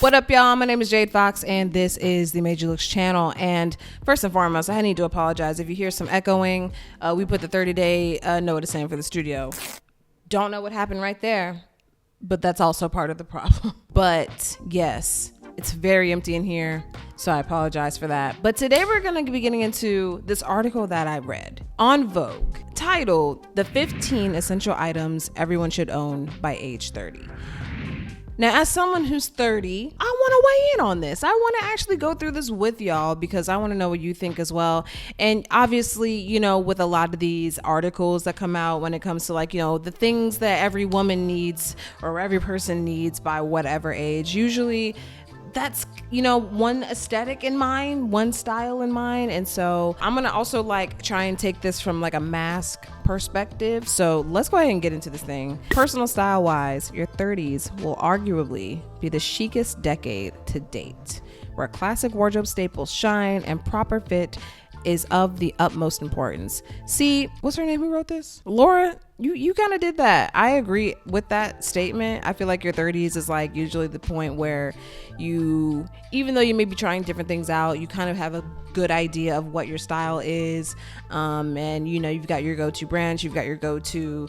What up, y'all? My name is Jade Fox, and this is the Madeyoulooks channel. And first and foremost, I need to apologize if you hear some echoing. We put the 30-day notice in for the studio. Don't know what happened right there, but that's also part of the problem. But yes, it's very empty in here, so I apologize for that. But today we're going to be getting into this article that I read on Vogue titled "The 15 Essential Items Everyone Should Own by Age 30." Now, as someone who's 30, I want to weigh in on this. I want to actually go through this with y'all because I want to know what you think as well. And obviously, you know, with a lot of these articles that come out when it comes to like, you know, the things that every woman needs or every person needs by whatever age, usually that's, you know, one aesthetic in mind, one style in mind. And so I'm going to also like try and take this from like a mask perspective. So let's go ahead and get into this thing. Personal style wise, your 30s will arguably be the chicest decade to date, where classic wardrobe staples shine and proper fit is of the utmost importance. See, what's her name who wrote this? Laura, you kind of did that. I agree with that statement. I feel like your 30s is like usually the point where you, even though you may be trying different things out, you kind of have a good idea of what your style is. And you know, you've got your go-to brands, you've got your go-to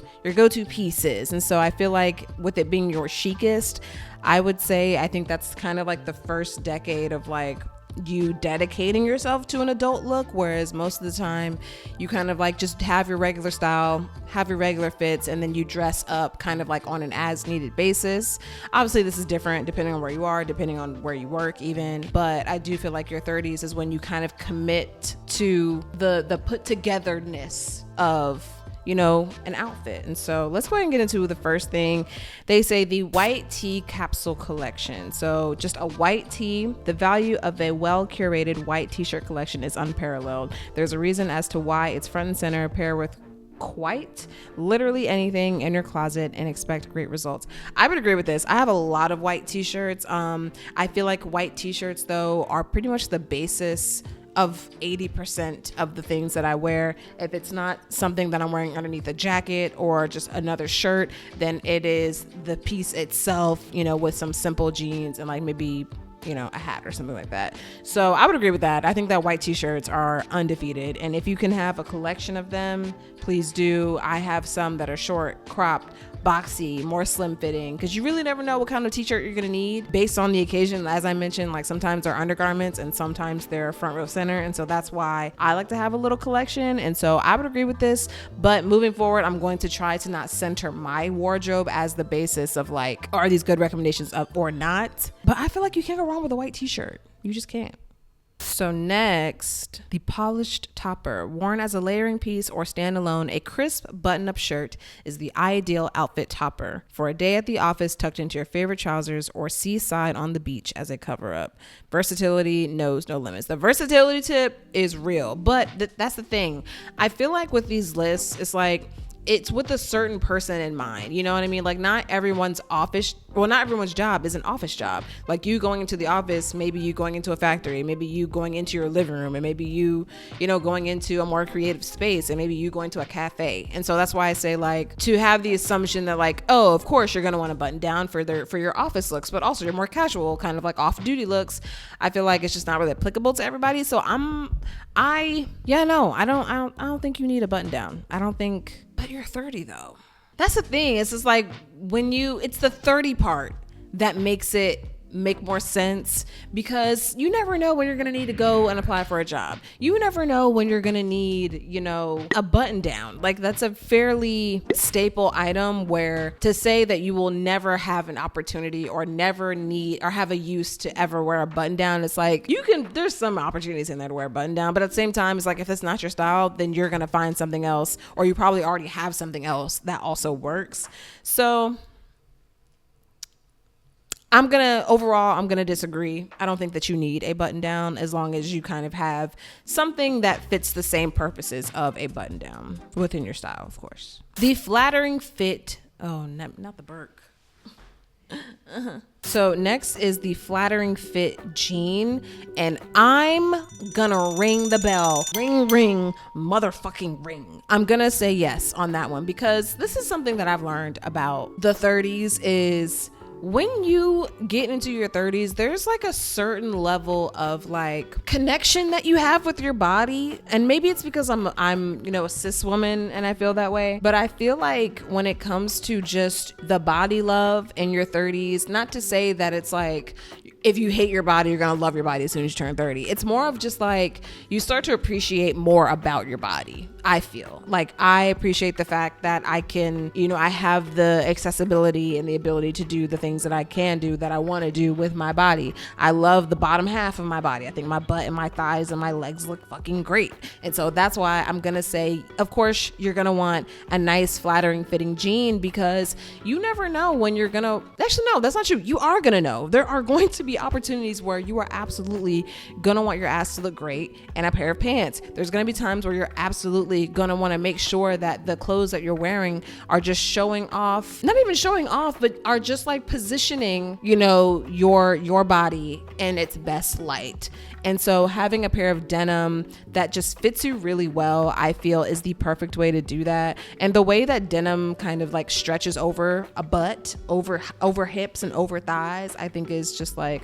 pieces. And so I feel like with it being your chicest, I would say, I think that's kind of like the first decade of like you dedicating yourself to an adult look, whereas most of the time you kind of like just have your regular style, have your regular fits, and then you dress up kind of like on an as needed basis. Obviously this is different depending on where you are, depending on where you work even, but I do feel like your 30s is when you kind of commit to the put togetherness of, you know, an outfit. And so let's go ahead and get into the first thing. They say the white tee capsule collection. So just a white tee. The value of a well curated white t-shirt collection is unparalleled. There's a reason as to why it's front and center. Pair with quite literally anything in your closet and expect great results. I would agree with this. I have a lot of white t-shirts. I feel like white t-shirts though are pretty much the basis of 80% of the things that I wear. If it's not something that I'm wearing underneath a jacket or just another shirt, then it is the piece itself, you know, with some simple jeans and like maybe, you know, a hat or something like that. So I would agree with that. I think that white t-shirts are undefeated. And if you can have a collection of them, please do. I have some that are short, cropped, boxy, more slim fitting, because you really never know what kind of t-shirt you're gonna need based on the occasion. As I mentioned, like sometimes they're undergarments and sometimes they're front row center, and so that's why I like to have a little collection. And so I would agree with this, but moving forward, I'm going to try to not center my wardrobe as the basis of like, are these good recommendations up or not? But I feel like you can't go wrong with a white t-shirt. You just can't. So next, the polished topper. Worn as a layering piece or standalone, a crisp button-up shirt is the ideal outfit topper for a day at the office, tucked into your favorite trousers, or seaside on the beach as a cover-up. Versatility knows no limits. The versatility tip is real, but that's the thing. I feel like with these lists, it's like, it's with a certain person in mind. You know what I mean? Like not everyone's job is an office job. Like you going into the office, maybe you going into a factory, maybe you going into your living room, and maybe you know, going into a more creative space, and maybe you going to a cafe. And so that's why I say like to have the assumption that like, oh, of course you're going to want to button down for your office looks, but also your more casual kind of like off duty looks. I feel like it's just not really applicable to everybody. So I don't think you need a button down. I don't think. But you're 30 though. That's the thing. It's just like it's the 30 part that makes it make more sense, because you never know when you're going to need to go and apply for a job. You never know when you're going to need, you know, a button down. Like that's a fairly staple item, where to say that you will never have an opportunity or never need or have a use to ever wear a button down, it's like there's some opportunities in there to wear a button down, but at the same time, it's like if it's not your style, then you're going to find something else, or you probably already have something else that also works. So I'm going to disagree. I don't think that you need a button down, as long as you kind of have something that fits the same purposes of a button down within your style, of course. The flattering fit. Oh, not the Burke. So next is the flattering fit jean, and I'm gonna ring the bell. Ring, motherfucking ring. I'm gonna say yes on that one, because this is something that I've learned about the 30s is when you get into your 30s, there's like a certain level of like connection that you have with your body. And maybe it's because I'm, you know, a cis woman and I feel that way. But I feel like when it comes to just the body love in your 30s, not to say that it's like, if you hate your body, you're going to love your body as soon as you turn 30. It's more of just like you start to appreciate more about your body. I feel like I appreciate the fact that I can, you know, I have the accessibility and the ability to do the things that I can do, that I want to do with my body. I love the bottom half of my body. I think my butt and my thighs and my legs look fucking great. And so that's why I'm going to say, of course, you're going to want a nice flattering fitting jean, because you never know when you're going to, actually, no, that's not true. You are going to know. There are going to be opportunities where you are absolutely going to want your ass to look great and a pair of pants. There's going to be times where you're absolutely going to want to make sure that the clothes that you're wearing are just showing off, not even showing off, but are just like positioning, you know, your body in its best light. And so having a pair of denim that just fits you really well, I feel is the perfect way to do that. And the way that denim kind of like stretches over a butt, over hips and over thighs, I think is just like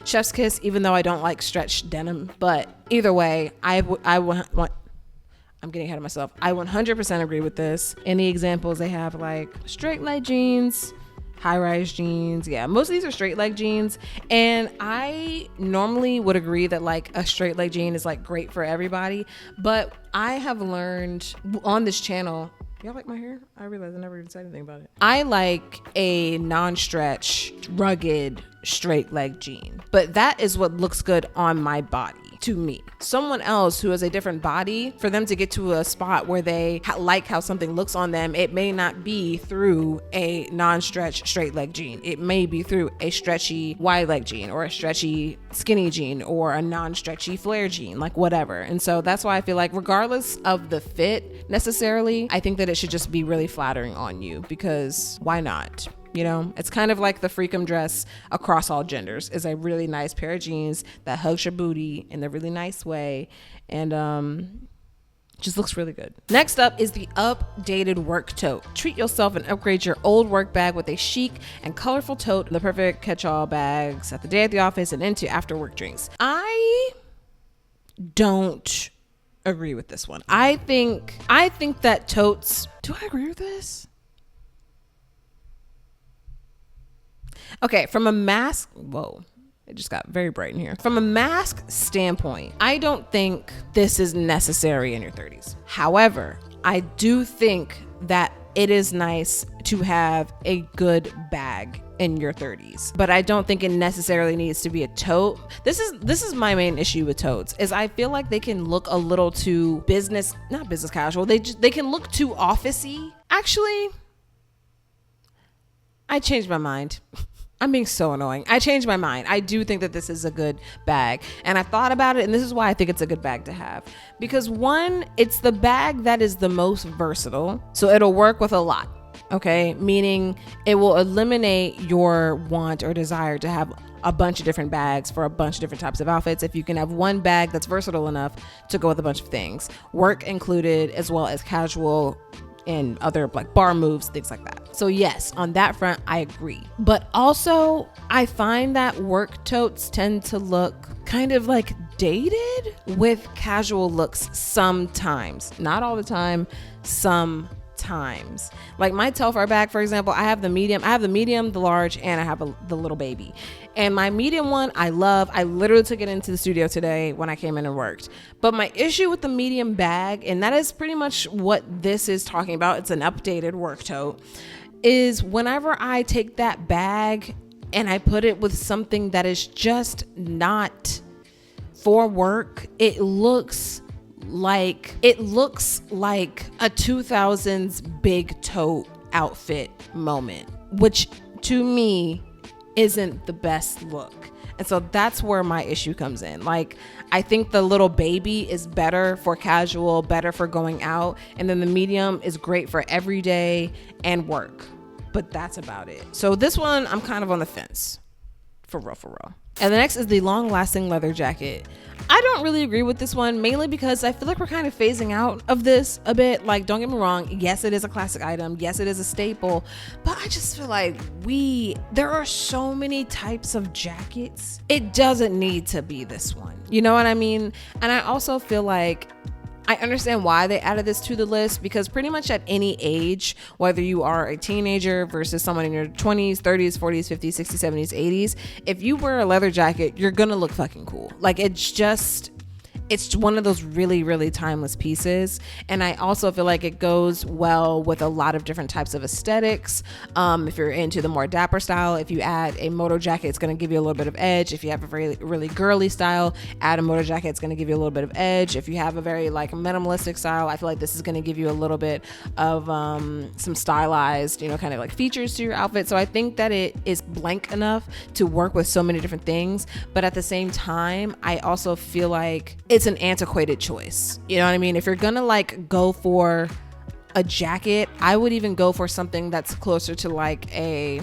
chef's kiss, even though I don't like stretched denim. But either way, I'm getting ahead of myself. I 100% agree with this. Any examples they have, like straight leg jeans, high-rise jeans. Yeah, most of these are straight leg jeans. And I normally would agree that like a straight leg jean is like great for everybody. But I have learned on this channel, y'all like my hair? I realized I never even said anything about it. I like a non-stretch, rugged, straight leg jean. But that is what looks good on my body. To me, someone else who has a different body, for them to get to a spot where they like how something looks on them, it may not be through a non-stretch straight leg jean. It may be through a stretchy wide leg jean, or a stretchy skinny jean, or a non-stretchy flare jean, like whatever. And so that's why I feel like regardless of the fit necessarily, I think that it should just be really flattering on you, because why not? You know, it's kind of like the freakum dress across all genders, is a really nice pair of jeans that hugs your booty in a really nice way, and just looks really good. Next up is the updated work tote. Treat yourself and upgrade your old work bag with a chic and colorful tote, the perfect catch-all bags at the day at the office and into after work drinks. I don't agree with this one. I think that totes, do I agree with this? Okay, from a mask, whoa, it just got very bright in here. From a mask standpoint, I don't think this is necessary in your 30s. However, I do think that it is nice to have a good bag in your 30s, but I don't think it necessarily needs to be a tote. This is my main issue with totes, is I feel like they can look a little too not business casual. They can look too office-y. Actually, I changed my mind. I'm being so annoying. I changed my mind. I do think that this is a good bag. And I thought about it, and this is why I think it's a good bag to have. Because one, it's the bag that is the most versatile. So it'll work with a lot. Okay? Meaning it will eliminate your want or desire to have a bunch of different bags for a bunch of different types of outfits if you can have one bag that's versatile enough to go with a bunch of things. Work included, as well as casual and other like bar moves, things like that. So yes, on that front, I agree. But also, I find that work totes tend to look kind of like dated with casual looks sometimes. Not all the time, sometimes. Like my Telfar bag, for example, I have the medium, the large, and I have the little baby. And my medium one, I love. I literally took it into the studio today when I came in and worked. But my issue with the medium bag, and that is pretty much what this is talking about, it's an updated work tote, is whenever I take that bag and I put it with something that is just not for work, it looks like a 2000s big tote outfit moment, which to me isn't the best look. And so that's where my issue comes in. Like, I think the little baby is better for casual, better for going out, and then the medium is great for everyday and work, but that's about it. So this one, I'm kind of on the fence, for real. And the next is the long-lasting leather jacket. I don't really agree with this one, mainly because I feel like we're kind of phasing out of this a bit. Like, don't get me wrong, yes, it is a classic item, yes, it is a staple, but I just feel like there are so many types of jackets. It doesn't need to be this one, you know what I mean? And I also feel like I understand why they added this to the list, because pretty much at any age, whether you are a teenager versus someone in your 20s, 30s, 40s, 50s, 60s, 70s, 80s, if you wear a leather jacket, you're gonna look fucking cool. Like, it's one of those really, really timeless pieces. And I also feel like it goes well with a lot of different types of aesthetics. If you're into the more dapper style, if you add a moto jacket, it's going to give you a little bit of edge. If you have a very, really girly style, add a moto jacket, it's going to give you a little bit of edge. If you have a very like minimalistic style, I feel like this is going to give you a little bit of some stylized, kind of like features to your outfit. So I think that it is blank enough to work with so many different things. But at the same time, I also feel like it's an antiquated choice. You know what I mean? If you're gonna like go for a jacket, I would even go for something that's closer to like a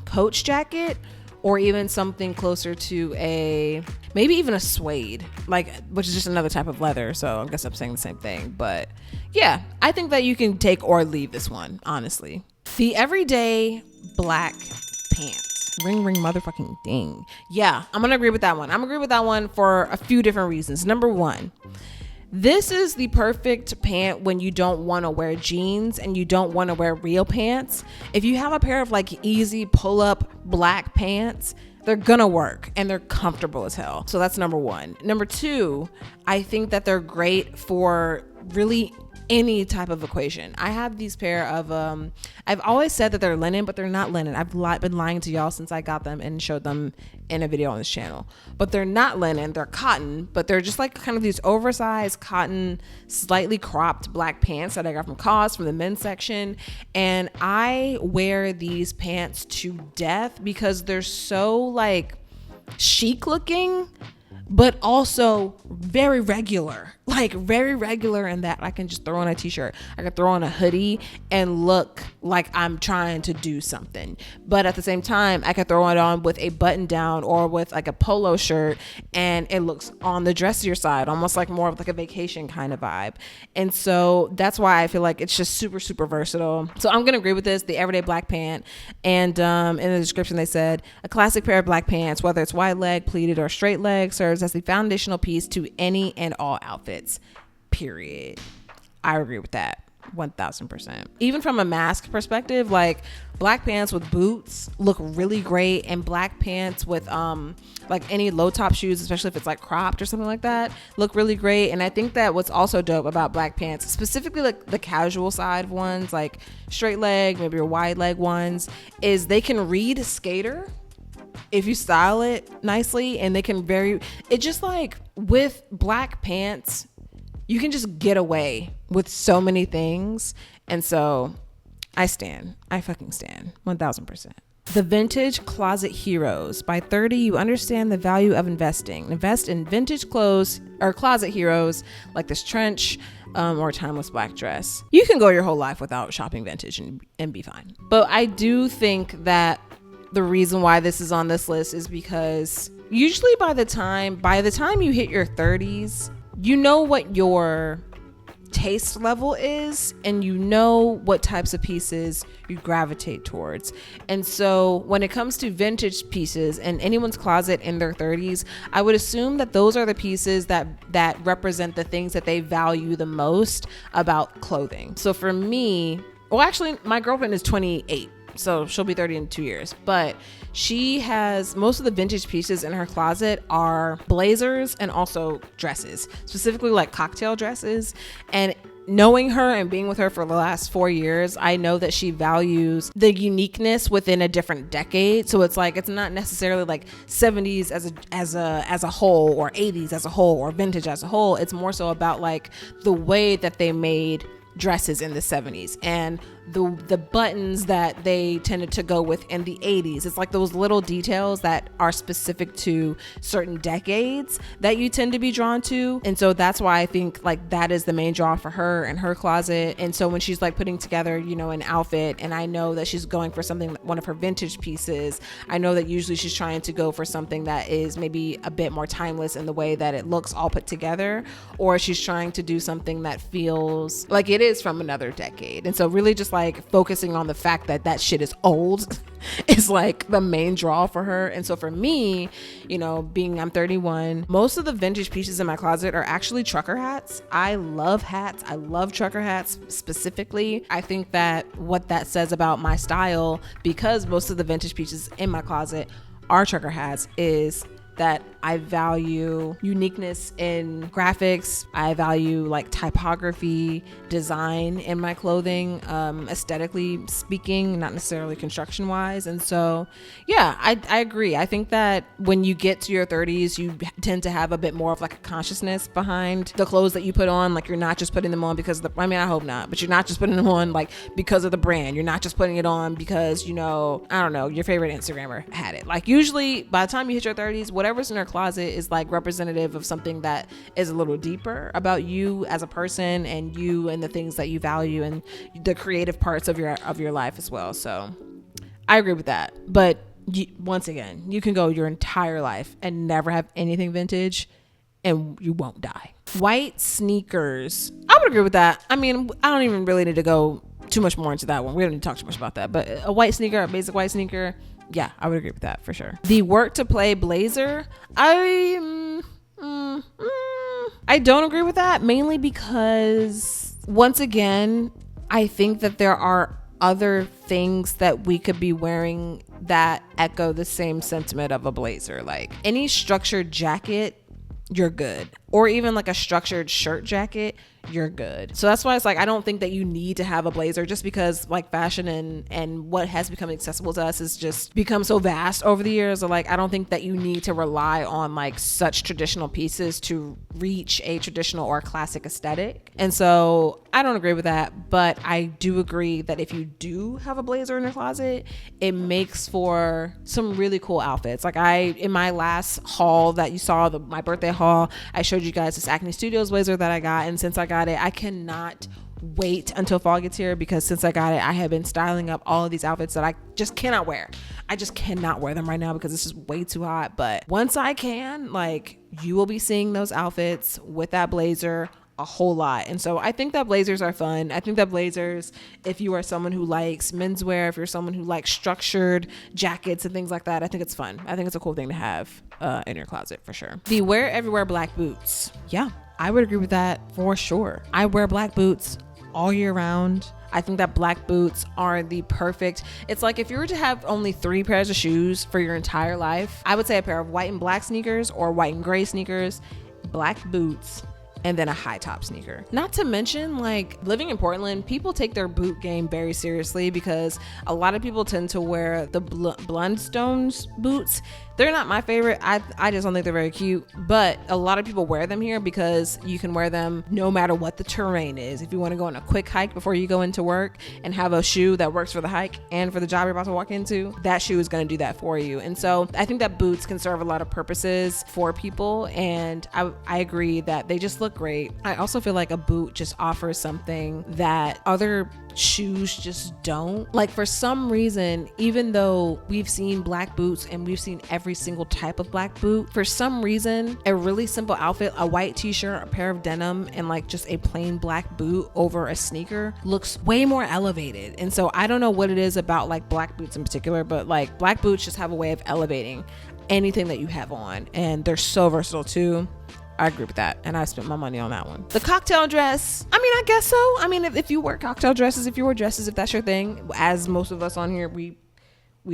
Coach jacket, or even something closer to maybe even a suede, like, which is just another type of leather. So I guess I'm saying the same thing, but yeah, I think that you can take or leave this one, honestly. The everyday black pants. Ring, ring, motherfucking ding. Yeah, I'm gonna agree with that one. I'm gonna agree with that one for a few different reasons. Number one, this is the perfect pant when you don't want to wear jeans and you don't want to wear real pants. If you have a pair of like easy pull-up black pants, they're gonna work and they're comfortable as hell. So that's number one. Number two, I think that they're great for really any type of equation. I have these pair of I've always said that they're linen, but they're not linen. I've been lying to y'all since I got them and showed them in a video on this channel. But they're not linen, they're cotton, but they're just like kind of these oversized cotton, slightly cropped black pants that I got from COS, from the men's section. And I wear these pants to death because they're so like chic looking, but also very regular, in that I can just throw on a t-shirt, I can throw on a hoodie and look like I'm trying to do something. But at the same time, I can throw it on with a button down or with like a polo shirt and it looks on the dressier side, almost like more of like a vacation kind of vibe. And so that's why I feel like it's just super, super versatile. So I'm gonna agree with this, the everyday black pant. And in the description they said, a classic pair of black pants, whether it's wide leg, pleated, or straight leg, serves as the foundational piece to any and all outfits, period. I agree with that 1000%. Even from a mask perspective, like black pants with boots look really great, and black pants with like any low top shoes, especially if it's like cropped or something like that, look really great. And I think that what's also dope about black pants, specifically like the casual side ones, like straight leg, maybe your wide leg ones, is they can read skater if you style it nicely, and they can it just like with black pants, you can just get away with so many things. And so I fucking stand 1000%. The Vintage Closet Heroes. By 30, you understand the value of investing. Invest in vintage clothes or closet heroes like this trench or timeless black dress. You can go your whole life without shopping vintage and be fine. But I do think that the reason why this is on this list is because usually by the time you hit your 30s, you know what your taste level is and you know what types of pieces you gravitate towards. And so when it comes to vintage pieces in anyone's closet in their 30s, I would assume that those are the pieces that represent the things that they value the most about clothing. So for me, well, actually my girlfriend is 28. So she'll be 30 in 2 years, but she has most of the vintage pieces in her closet are blazers and also dresses, specifically like cocktail dresses. And knowing her and being with her for the last 4 years, I know that she values the uniqueness within a different decade. So it's like, it's not necessarily like 70s as a whole, or 80s as a whole, or vintage as a whole. It's more so about like the way that they made dresses in the 70s and the buttons that they tended to go with in the 80s. It's like those little details that are specific to certain decades that you tend to be drawn to. And so that's why I think like that is the main draw for her and her closet. And so when she's like putting together, you know, an outfit, and I know that she's going for something, one of her vintage pieces, I know that usually she's trying to go for something that is maybe a bit more timeless in the way that it looks all put together, or she's trying to do something that feels like it is from another decade. And so really just like focusing on the fact that that shit is old is like the main draw for her. And so for me, you know, being I'm 31, most of the vintage pieces in my closet are actually trucker hats. I love hats. I love trucker hats specifically. I think that what that says about my style, because most of the vintage pieces in my closet are trucker hats, is that I value uniqueness in graphics. I value like typography, design in my clothing, aesthetically speaking, not necessarily construction wise. And so, yeah, I agree. I think that when you get to your 30s, you tend to have a bit more of like a consciousness behind the clothes that you put on. Like you're not just putting them on because of the, I mean, I hope not, but you're not just putting them on like because of the brand. You're not just putting it on because, you know, I don't know, your favorite Instagrammer had it. Like usually by the time you hit your 30s, whatever's in her closet is like representative of something that is a little deeper about you as a person and you and the things that you value and the creative parts of your life as well. So I agree with that. But once again, you can go your entire life and never have anything vintage and you won't die. White sneakers. I would agree with that. I mean, I don't even really need to go too much more into that one. We don't need to talk too much about that. But a white sneaker, a basic white sneaker, yeah, I would agree with that for sure. The work to play blazer, I don't agree with that, mainly because once again, I think that there are other things that we could be wearing that echo the same sentiment of a blazer. Like any structured jacket, you're good. Or even like a structured shirt jacket, you're good. So that's why it's like, I don't think that you need to have a blazer, just because like fashion and what has become accessible to us has just become so vast over the years. Or like, I don't think that you need to rely on like such traditional pieces to reach a traditional or classic aesthetic. And so I don't agree with that, but I do agree that if you do have a blazer in your closet, it makes for some really cool outfits. Like in my last haul that you saw, my birthday haul, I showed you guys this Acne Studios blazer that I got. And since I got it, I cannot wait until fall gets here, because since I got it, I have been styling up all of these outfits that I just cannot wear. I just cannot wear them right now because it's just way too hot. But once I can, like, you will be seeing those outfits with that blazer a whole lot. And so I think that blazers are fun. I think that blazers, if you are someone who likes menswear, if you're someone who likes structured jackets and things like that, I think it's fun. I think it's a cool thing to have in your closet for sure. The wear everywhere black boots. Yeah, I would agree with that for sure. I wear black boots all year round. I think that black boots are the perfect, it's like if you were to have only 3 pairs of shoes for your entire life, I would say a pair of white and black sneakers or white and gray sneakers, black boots, and then a high top sneaker. Not to mention, like, living in Portland, people take their boot game very seriously, because a lot of people tend to wear the Blundstones boots. They're not my favorite. I just don't think they're very cute, but a lot of people wear them here because you can wear them no matter what the terrain is. If you want to go on a quick hike before you go into work and have a shoe that works for the hike and for the job you're about to walk into, that shoe is going to do that for you. And so I think that boots can serve a lot of purposes for people, and I agree that they just look great. I also feel like a boot just offers something that other shoes just don't. Like, for some reason, even though we've seen black boots and we've seen every single type of black boot, for some reason a really simple outfit, a white t-shirt, a pair of denim, and like just a plain black boot over a sneaker looks way more elevated. And so I don't know what it is about like black boots in particular, but like black boots just have a way of elevating anything that you have on, and they're so versatile too. I agree with that, and I spent my money on that one. The cocktail dress, I mean, I guess so. I mean, if you wear cocktail dresses, if you wear dresses, if that's your thing, as most of us on here, we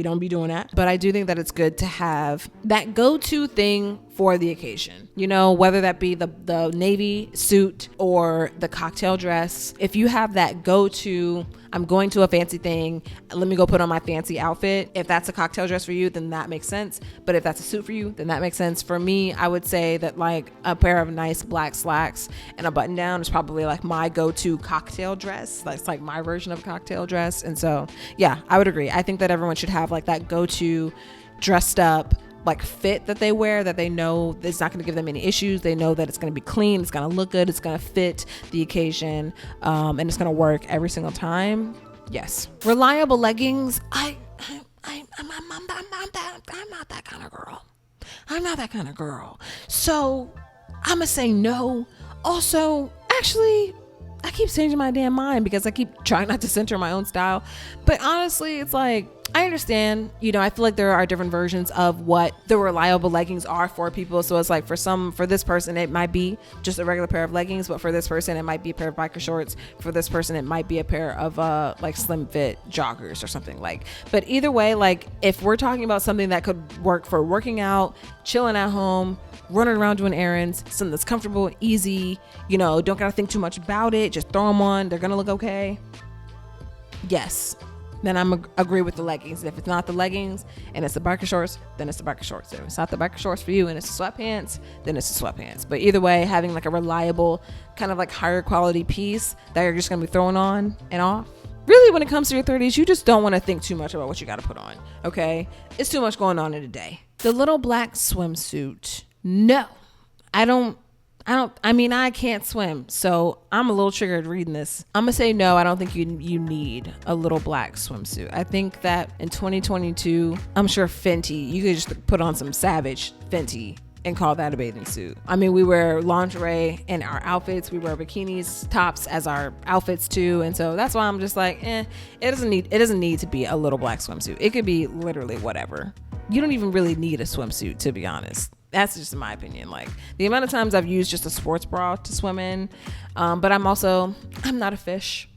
don't be doing that. But I do think that it's good to have that go-to thing for the occasion, you know, whether that be the navy suit or the cocktail dress. If you have that go-to, I'm going to a fancy thing, let me go put on my fancy outfit. If that's a cocktail dress for you, then that makes sense. But if that's a suit for you, then that makes sense. For me, I would say that like a pair of nice black slacks and a button down is probably like my go-to cocktail dress. That's like my version of a cocktail dress. And so, yeah, I would agree. I think that everyone should have like that go-to dressed up like fit that they wear, that they know it's not going to give them any issues. They know that it's going to be clean, it's going to look good, it's going to fit the occasion, and it's going to work every single time. Yes. Reliable leggings. I'm not that kind of girl. I'm not that kind of girl. So I'm gonna say no. Also, actually, I keep changing my damn mind because I keep trying not to center my own style. But honestly, it's like, I understand, you know, I feel like there are different versions of what the reliable leggings are for people. So it's like for this person, it might be just a regular pair of leggings, but for this person, it might be a pair of biker shorts. For this person, it might be a pair of like slim fit joggers or something like. But either way, like if we're talking about something that could work for working out, chilling at home, running around doing errands, something that's comfortable, easy, you know, don't gotta think too much about it, just throw them on, they're gonna look okay. Yes. Then I'm agree with the leggings. If it's not the leggings and it's the biker shorts, then it's the biker shorts. If it's not the biker shorts for you and it's the sweatpants, then it's the sweatpants. But either way, having like a reliable kind of like higher quality piece that you're just gonna be throwing on and off. Really, when it comes to your 30s, you just don't want to think too much about what you got to put on. Okay, it's too much going on in a day. The little black swimsuit. No, I mean, I can't swim, so I'm a little triggered reading this. I'm gonna say no, I don't think you need a little black swimsuit. I think that in 2022, I'm sure Fenty, you could just put on some Savage Fenty and call that a bathing suit. I mean, we wear lingerie in our outfits. We wear bikinis, tops as our outfits too. And so that's why I'm just like, it doesn't need to be a little black swimsuit. It could be literally whatever. You don't even really need a swimsuit, to be honest. That's just my opinion. Like the amount of times I've used just a sports bra to swim in, but I'm not a fish.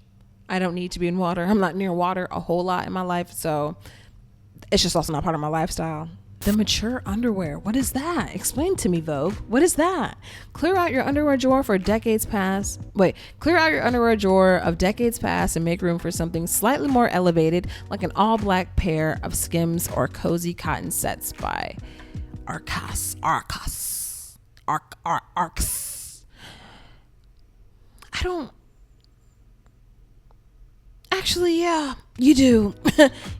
I don't need to be in water. I'm not near water a whole lot in my life, so it's just also not part of my lifestyle. The mature underwear. What is that? Explain to me, Vogue. What is that? Clear out your underwear drawer of decades past and make room for something slightly more elevated, like an all black pair of Skims or cozy cotton sets by Arcas. Actually, yeah, you do.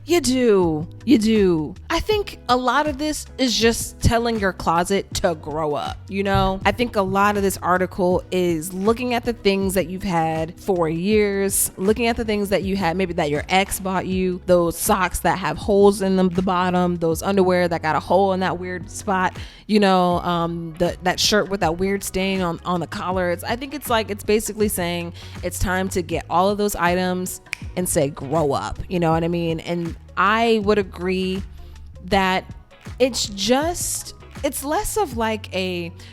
You do. I think a lot of this is just telling your closet to grow up, you know? I think a lot of this article is looking at the things that you've had for years, looking at the things that you had, maybe that your ex bought you, those socks that have holes in them, the bottom, those underwear that got a hole in that weird spot, you know, that shirt with that weird stain on the collar. I think it's basically saying it's time to get all of those items and say grow up, you know what I mean? And I would agree that it's less of like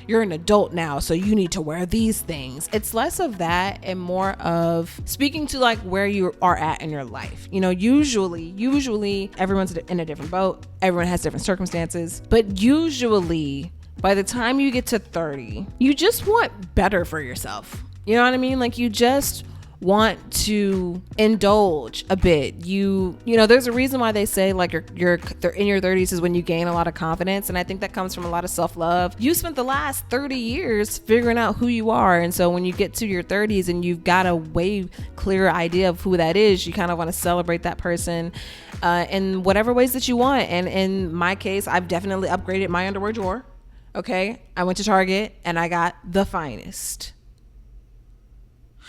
you're an adult now, so you need to wear these things. It's less of that and more of speaking to like where you are at in your life. You know, usually everyone's in a different boat, everyone has different circumstances, but usually by the time you get to 30, you just want better for yourself. You know what I mean? Like you just want to indulge a bit. You know, there's a reason why they say like you're in your 30s is when you gain a lot of confidence, and I think that comes from a lot of self-love. You spent the last 30 years figuring out who you are, and so when you get to your 30s and you've got a way clearer idea of who that is, you kind of want to celebrate that person in whatever ways that you want. And in my case, I've definitely upgraded my underwear drawer. Okay, I went to Target and I got the finest.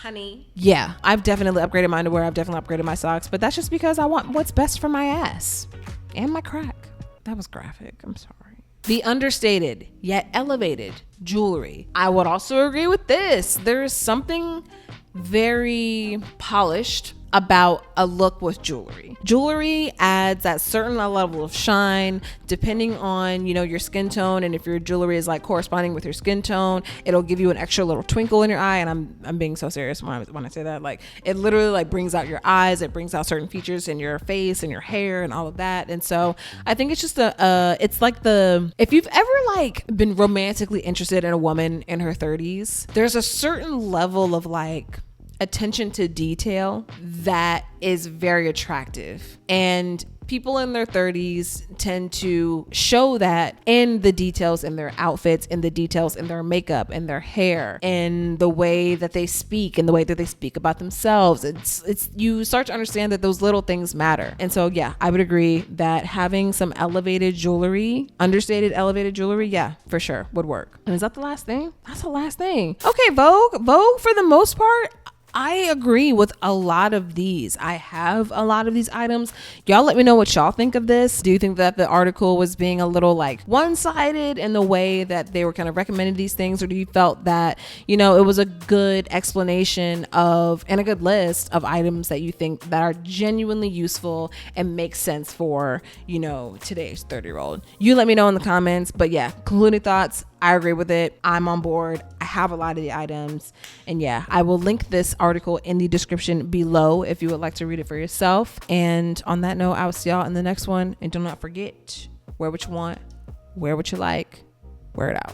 Honey. Yeah, I've definitely upgraded my underwear. I've definitely upgraded my socks, but that's just because I want what's best for my ass and my crack. That was graphic. I'm sorry. The understated yet elevated jewelry. I would also agree with this. There is something very polished about a look with jewelry. Jewelry adds that certain level of shine depending on, you know, your skin tone, and if your jewelry is like corresponding with your skin tone, it'll give you an extra little twinkle in your eye. And I'm being so serious when I say that. Like, it literally like brings out your eyes, it brings out certain features in your face and your hair and all of that. And so I think it's just it's like if you've ever like been romantically interested in a woman in her 30s, there's a certain level of like attention to detail that is very attractive, and people in their 30s tend to show that in the details in their outfits, in the details in their makeup, in their hair, in the way that they speak, in the way that they speak about themselves. It's you start to understand that those little things matter. And so yeah, I would agree that having some elevated jewelry, understated elevated jewelry, yeah, for sure would work. And is that the last thing? That's the last thing. Okay, Vogue for the most part, I agree with a lot of these. I have a lot of these items. Y'all let me know what y'all think of this. Do you think that the article was being a little like one-sided in the way that they were kind of recommending these things? Or do you felt that, you know, it was a good explanation of and a good list of items that you think that are genuinely useful and make sense for, you know, today's 30-year-old? You let me know in the comments. But yeah, concluding thoughts, I agree with it. I'm on board. I have a lot of the items. And yeah, I will link this article in the description below if you would like to read it for yourself. And on that note, I will see y'all in the next one. And do not forget, wear what you want, wear what you like, wear it out.